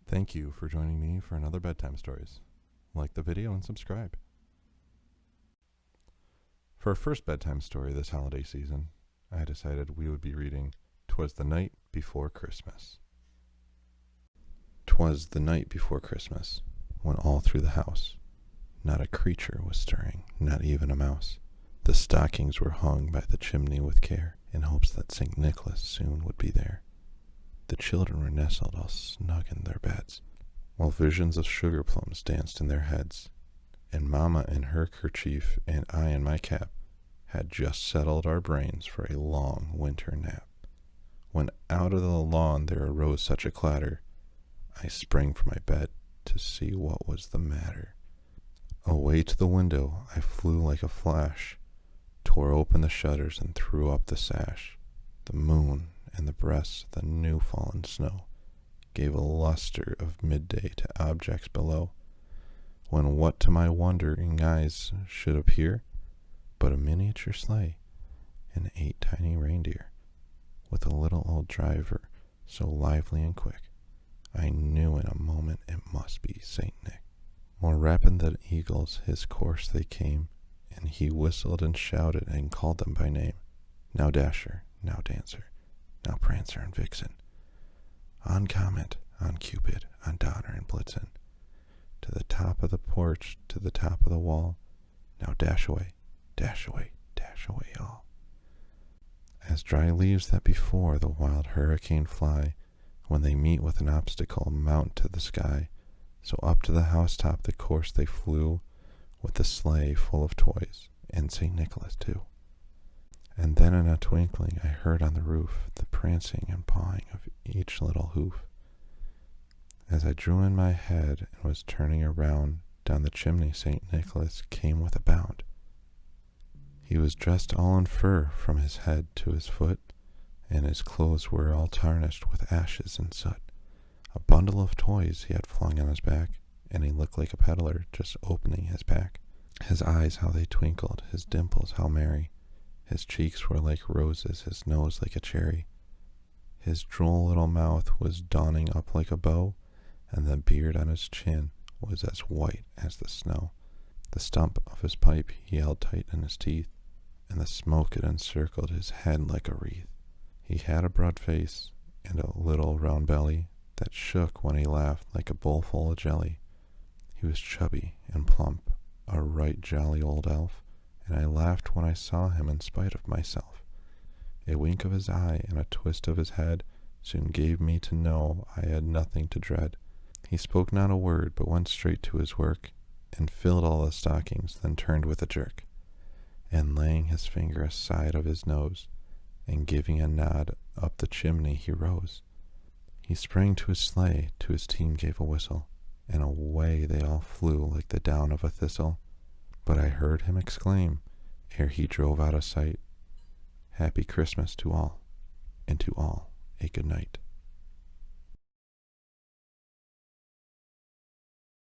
Thank you for joining me for another Bedtime Stories. Like the video and subscribe. For our first bedtime story this holiday season, I decided we would be reading Twas the Night Before Christmas. 'Twas the night before Christmas, when all through the house not a creature was stirring, not even a mouse. The stockings were hung by the chimney with care, in hopes that St. Nicholas soon would be there. The children were nestled all snug in their beds, while visions of sugar plums danced in their heads, and Mamma in her kerchief and I in my cap had just settled our brains for a long winter nap. When out of the lawn there arose such a clatter, I sprang from my bed to see what was the matter. Away to the window I flew like a flash, tore open the shutters and threw up the sash. The moon and the breasts of the new fallen snow gave a luster of midday to objects below, when what to my wondering eyes should appear but a miniature sleigh and 8 tiny reindeer, with a little old driver so lively and quick, I knew in a moment it must be Saint Nick. More rapid than eagles his course they came, and he whistled and shouted and called them by name. Now Dasher, now Dancer, now Prancer and Vixen, on Comet, on Cupid, on Donner and Blitzen, to the top of the porch, to the top of the wall, now dash away, dash away, dash away all. As dry leaves that before the wild hurricane fly, when they meet with an obstacle, mount to the sky, so up to the housetop the course they flew, with the sleigh full of toys, and St. Nicholas too. And then in a twinkling I heard on the roof the prancing and pawing of each little hoof. As I drew in my head and was turning around, down the chimney St. Nicholas came with a bound. He was dressed all in fur from his head to his foot, and his clothes were all tarnished with ashes and soot. A bundle of toys he had flung on his back, and he looked like a peddler just opening his pack. His eyes how they twinkled, his dimples how merry, his cheeks were like roses, his nose like a cherry. His droll little mouth was dawning up like a bow, and the beard on his chin was as white as the snow. The stump of his pipe he held tight in his teeth, and the smoke it encircled his head like a wreath. He had a broad face and a little round belly that shook when he laughed like a bowl full of jelly. He was chubby and plump, a right jolly old elf, and I laughed when I saw him in spite of myself. A wink of his eye and a twist of his head soon gave me to know I had nothing to dread. He spoke not a word, but went straight to his work, and filled all the stockings, then turned with a jerk, and laying his finger aside of his nose, and giving a nod up the chimney he rose. He sprang to his sleigh, to his team gave a whistle, and away they all flew like the down of a thistle. But I heard him exclaim, ere he drove out of sight, Happy Christmas to all, and to all a good night.